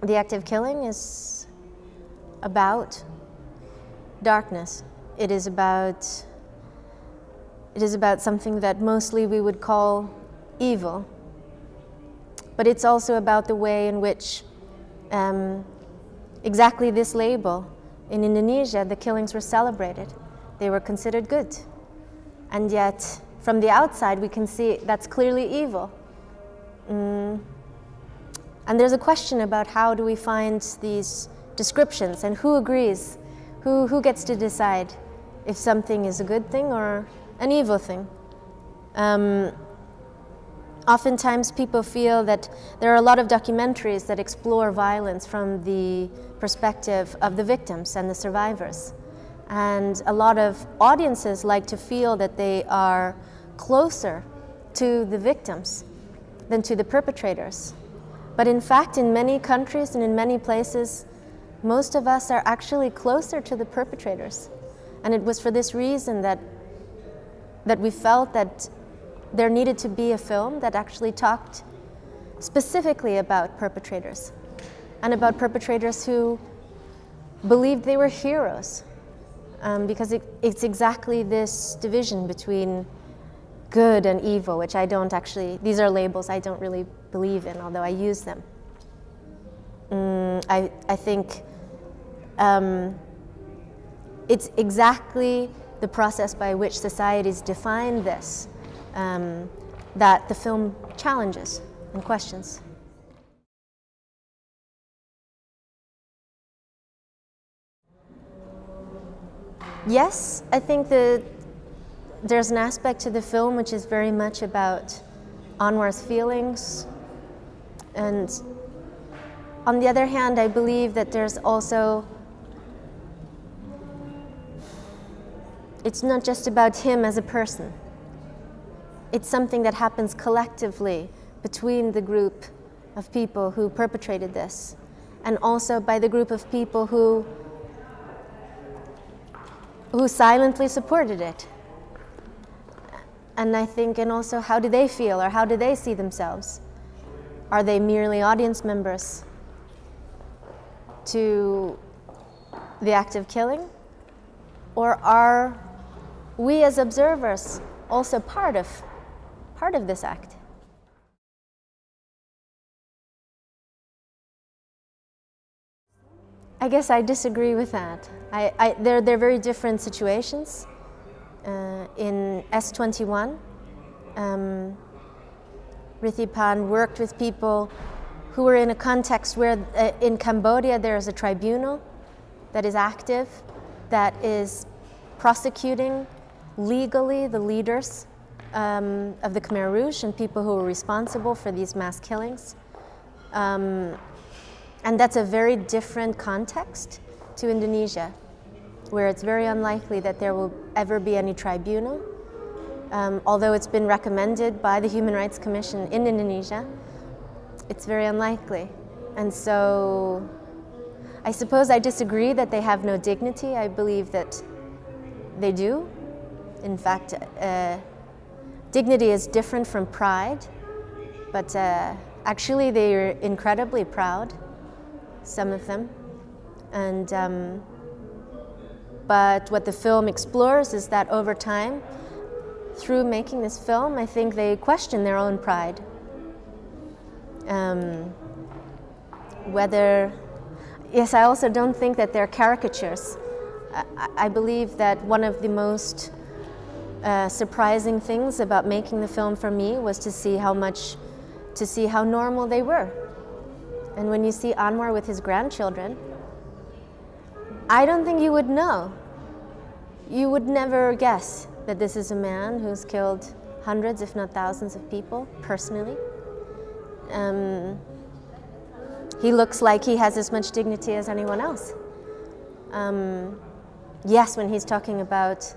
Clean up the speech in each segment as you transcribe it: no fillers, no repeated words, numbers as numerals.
The act of killing is about darkness. It is about something that mostly we would call evil. But it's also about the way in which exactly this label. In Indonesia, the killings were celebrated. They were considered good. And yet, from the outside, we can see that's clearly evil. And there's a question about how do we find these descriptions and who agrees, who gets to decide if something is a good thing or an evil thing. Oftentimes people feel that there are a lot of documentaries that explore violence from the perspective of the victims and the survivors. And a lot of audiences like to feel that they are closer to the victims than to the perpetrators. But in fact, in many countries and in many places, most of us are actually closer to the perpetrators. And it was for this reason that we felt that there needed to be a film that actually talked specifically about perpetrators and about perpetrators who believed they were heroes. Because it's exactly this division between good and evil, which I don't actually, these are labels I don't really believe in, although I use them. I think it's exactly the process by which societies define this that the film challenges and questions. Yes, I think that there's an aspect to the film which is very much about Anwar's feelings. And on the other hand, I believe that there's also, it's not just about him as a person. It's something that happens collectively between the group of people who perpetrated this, and also by the group of people who silently supported it. And I think, and also how do they feel or how do they see themselves? Are they merely audience members to the act of killing? Or are we as observers also part of this act? I guess I disagree with that. They're very different situations. In S21, Rithipan worked with people who were in a context where in Cambodia there is a tribunal that is active, that is prosecuting legally the leaders of the Khmer Rouge and people who were responsible for these mass killings. And that's a very different context to Indonesia, where it's very unlikely that there will ever be any tribunal, although it's been recommended by the Human Rights Commission in Indonesia. It's very unlikely. And so I suppose I disagree that they have no dignity. I believe that they do. In fact, dignity is different from pride, but actually they're incredibly proud, some of them. And but what the film explores is that over time, through making this film, I think they question their own pride. Yes, I also don't think that they're caricatures. I believe that one of the most surprising things about making the film for me was to see how normal they were. And when you see Anwar with his grandchildren, I don't think you would know. You would never guess that this is a man who's killed hundreds, if not thousands of people, personally. He looks like he has as much dignity as anyone else. Yes, when he's talking about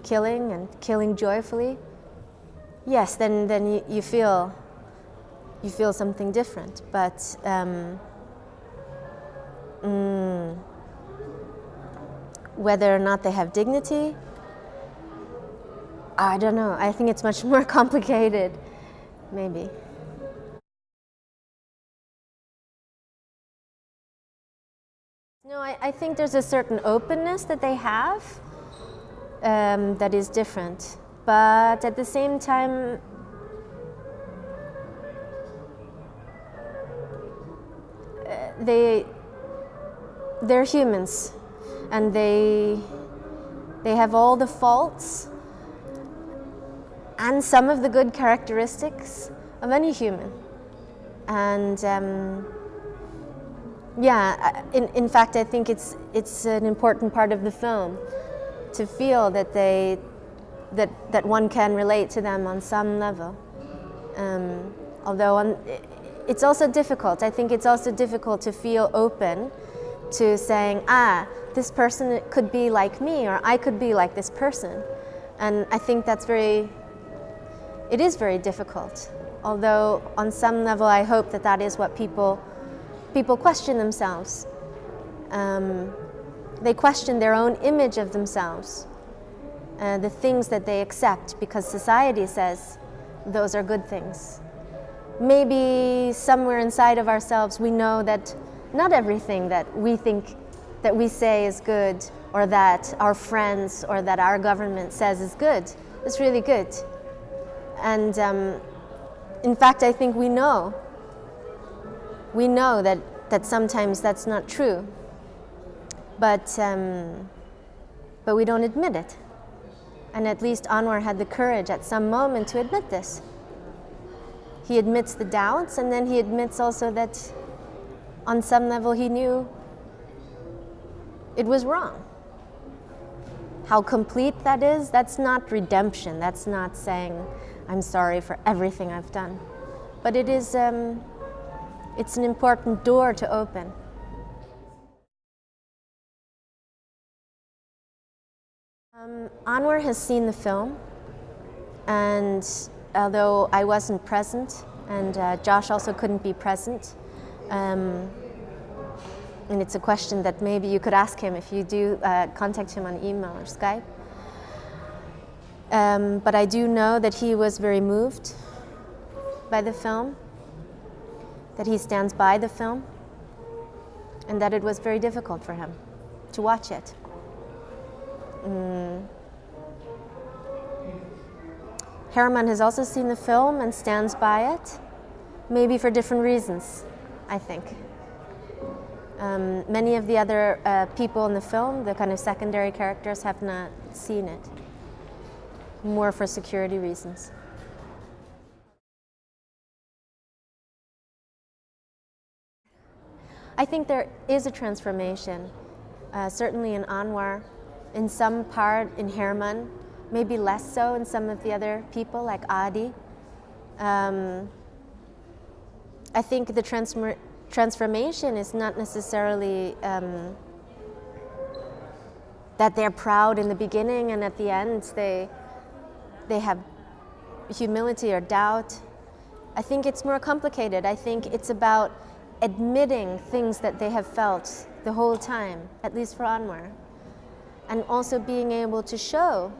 killing and killing joyfully. Yes, then you feel something different, but whether or not they have dignity, I don't know. I think it's much more complicated, maybe. No, I think there's a certain openness that they have that is different. But at the same time, they're humans, and they have all the faults and some of the good characteristics of any human. And in fact, I think it's an important part of the film to feel that that one can relate to them on some level. Although it's also difficult. I think it's also difficult to feel open to saying, this person could be like me, or I could be like this person. And I think it is very difficult. Although on some level I hope that is what people question themselves. They question their own image of themselves, the things that they accept because society says those are good things. Maybe somewhere inside of ourselves we know that not everything that we think that we say is good, or that our friends or that our government says is good, is really good. And in fact, I think we know that sometimes that's not true, but we don't admit it. And at least Anwar had the courage at some moment to admit this. He admits the doubts, and then he admits also that on some level he knew it was wrong. How complete that is, that's not redemption. That's not saying, I'm sorry for everything I've done. But it is, it's an important door to open. Anwar has seen the film, and although I wasn't present, and Josh also couldn't be present, and it's a question that maybe you could ask him if you do contact him on email or Skype. But I do know that he was very moved by the film, that he stands by the film, and that it was very difficult for him to watch it. Herman has also seen the film and stands by it, maybe for different reasons, I think. Many of the other people in the film, the kind of secondary characters, have not seen it, more for security reasons. I think there is a transformation, certainly in Anwar, in some part in Herman, maybe less so in some of the other people like Adi. I think the transformation is not necessarily that they're proud in the beginning and at the end they have humility or doubt. I think it's more complicated. I think it's about admitting things that they have felt the whole time, at least for Anwar, and also being able to show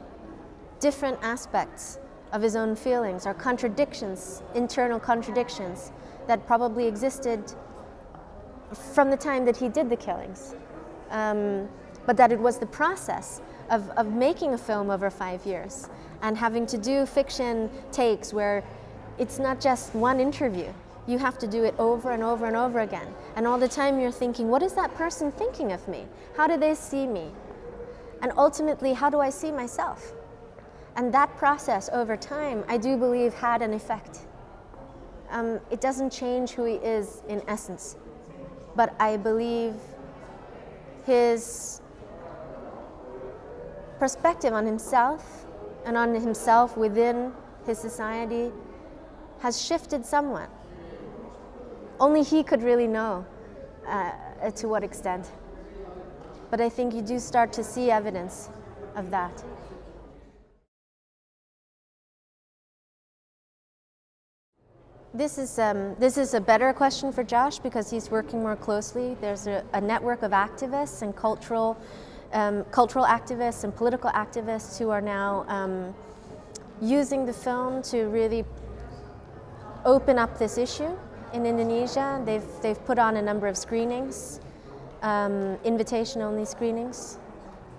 different aspects of his own feelings or contradictions, internal contradictions that probably existed from the time that he did the killings. But that it was the process of making a film over 5 years and having to do fiction takes where it's not just one interview. You have to do it over and over and over again. And all the time you're thinking, what is that person thinking of me? How do they see me? And ultimately, how do I see myself? And that process over time, I do believe, had an effect. It doesn't change who he is in essence, but I believe his perspective on himself and on himself within his society has shifted somewhat. Only he could really know to what extent. But I think you do start to see evidence of that. This is a better question for Josh because he's working more closely. There's a network of activists and cultural activists and political activists who are now using the film to really open up this issue in Indonesia. They've put on a number of screenings. invitation-only screenings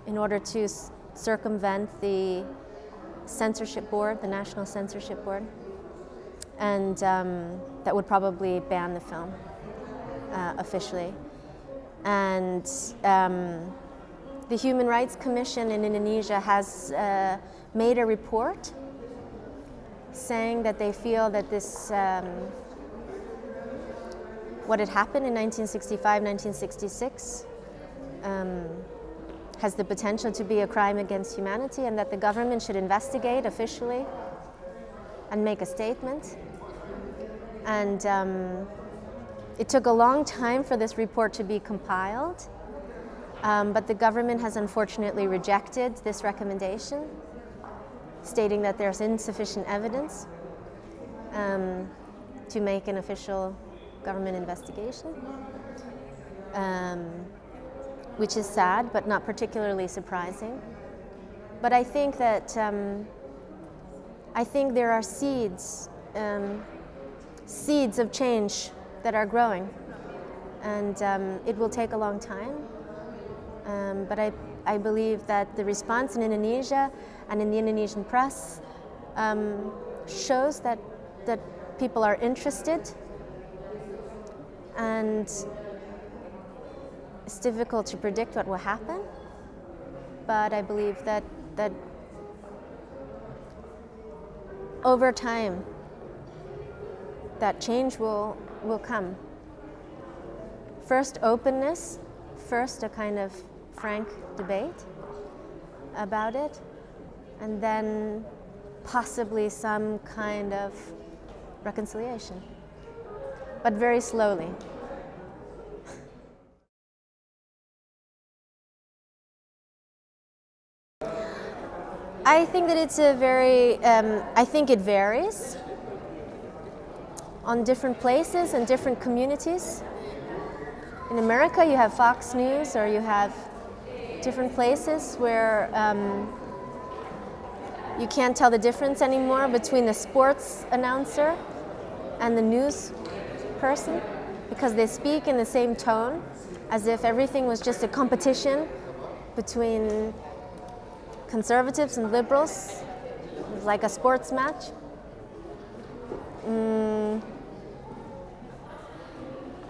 in order to circumvent the censorship board, the National Censorship Board, and that would probably ban the film officially. And the Human Rights Commission in Indonesia has made a report saying that they feel that this, what had happened in 1965, 1966, has the potential to be a crime against humanity, and that the government should investigate officially and make a statement. And it took a long time for this report to be compiled, but the government has unfortunately rejected this recommendation, stating that there's insufficient evidence to make an official government investigation, which is sad but not particularly surprising. But I think that there are seeds of change that are growing, and it will take a long time. But I believe that the response in Indonesia and in the Indonesian press shows that people are interested, and it's difficult to predict what will happen. But I believe that over time, that change will come. First, openness. First, a kind of frank debate about it, and then possibly some kind of reconciliation, but very slowly. I think that it's a very, I think it varies on different places and different communities. In America, you have Fox News, or you have different places where you can't tell the difference anymore between the sports announcer and the news person, because they speak in the same tone, as if everything was just a competition between conservatives and liberals, like a sports match.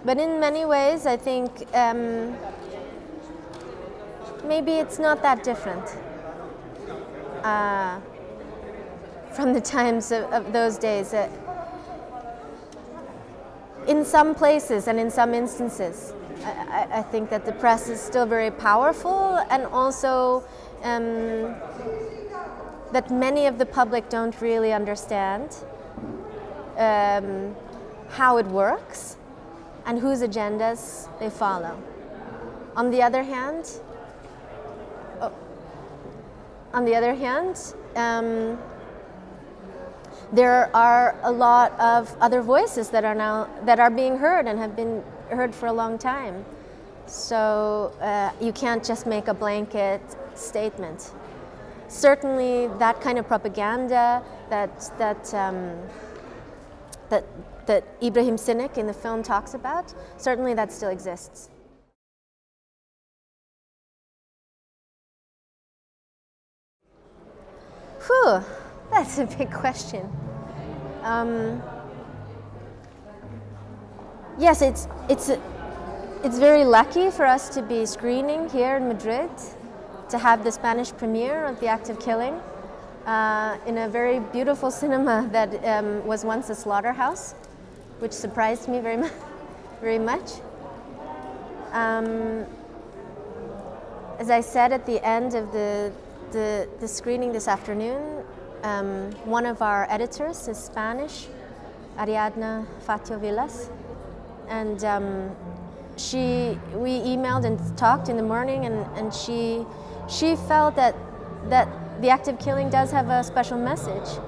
But in many ways, I think maybe it's not that different from the times of those days. In some places and in some instances, I think that the press is still very powerful, and also that many of the public don't really understand how it works and whose agendas they follow. On the other hand, there are a lot of other voices that are being heard and have been heard for a long time. So you can't just make a blanket statement. Certainly, that kind of propaganda that Ibrahim Sinek in the film talks about, certainly that still exists. Whew, that's a big question. Yes, it's very lucky for us to be screening here in Madrid, to have the Spanish premiere of The Act of Killing in a very beautiful cinema that was once a slaughterhouse, which surprised me very much. As I said at the end of the screening this afternoon, one of our editors is Spanish, Ariadna Fatio Villas, and we emailed and talked in the morning, and she felt that The Act of Killing does have a special message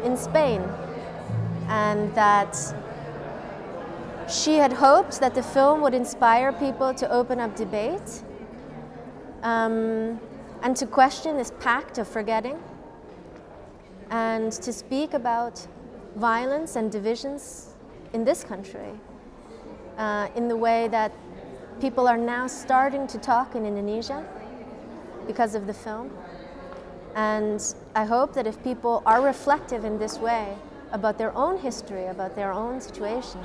in Spain, and that she had hoped that the film would inspire people to open up debate and to question this pact of forgetting, and to speak about violence and divisions in this country in the way that people are now starting to talk in Indonesia because of the film. And I hope that if people are reflective in this way about their own history, about their own situation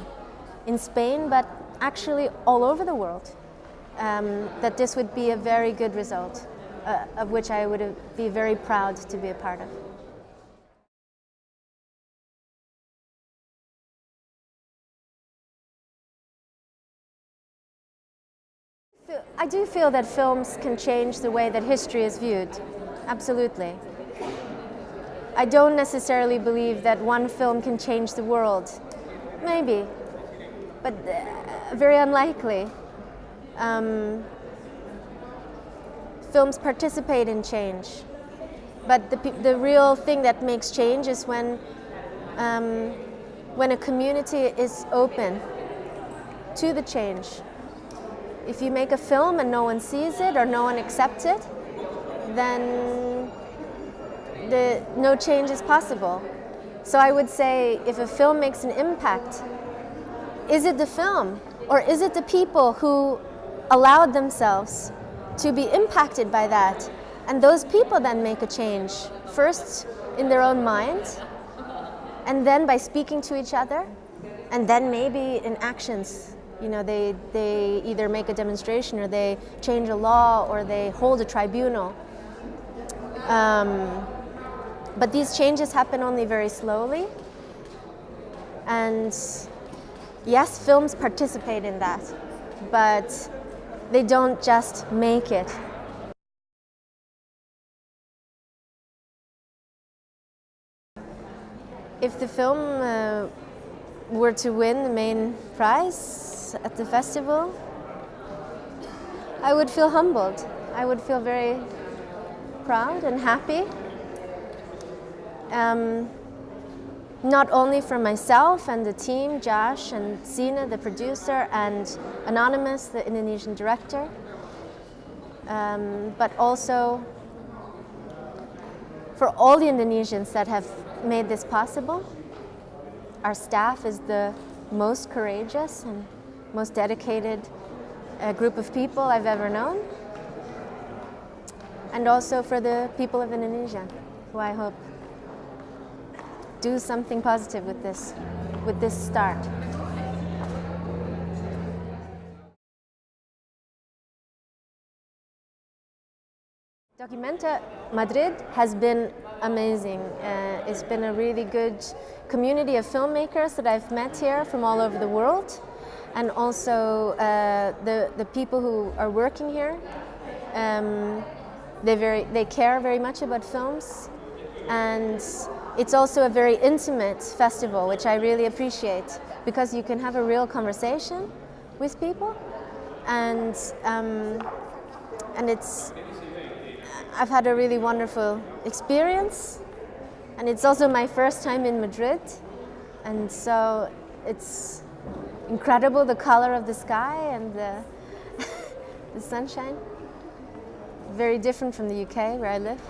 in Spain, but actually all over the world, that this would be a very good result, of which I would be very proud to be a part of. I do feel that films can change the way that history is viewed. Absolutely. I don't necessarily believe that one film can change the world. Maybe, but very unlikely. Films participate in change, but the real thing that makes change is when a community is open to the change. If you make a film and no one sees it or no one accepts it, then no change is possible. So I would say if a film makes an impact, is it the film or is it the people who allowed themselves to be impacted by that? And those people then make a change, first in their own mind, and then by speaking to each other, and then maybe in actions. You know, they either make a demonstration or they change a law or they hold a tribunal. But these changes happen only very slowly. And yes, films participate in that, but they don't just make it. If the film were to win the main prize at the festival, I would feel humbled. I would feel very proud and happy. Not only for myself and the team, Josh and Cine, the producer, and Anonymous, the Indonesian director, but also for all the Indonesians that have made this possible. Our staff is the most courageous and most dedicated group of people I've ever known. And also for the people of Indonesia, who I hope do something positive with this start. DocumentaMadrid has been amazing. It's been a really good community of filmmakers that I've met here from all over the world, and also the people who are working here. They care very much about films, and it's also a very intimate festival, which I really appreciate, because you can have a real conversation with people, and I've had a really wonderful experience, and it's also my first time in Madrid, and so it's incredible, the color of the sky and the sunshine. Very different from the UK where I live.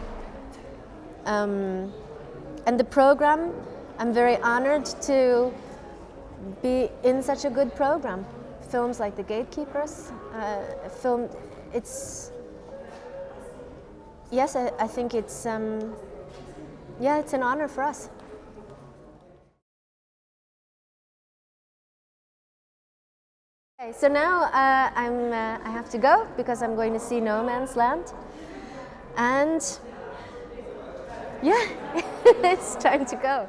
And the program, I'm very honored to be in such a good program. Films like The Gatekeepers, I think it's an honor for us. Okay, so now I have to go because I'm going to see No Man's Land, and yeah, it's time to go.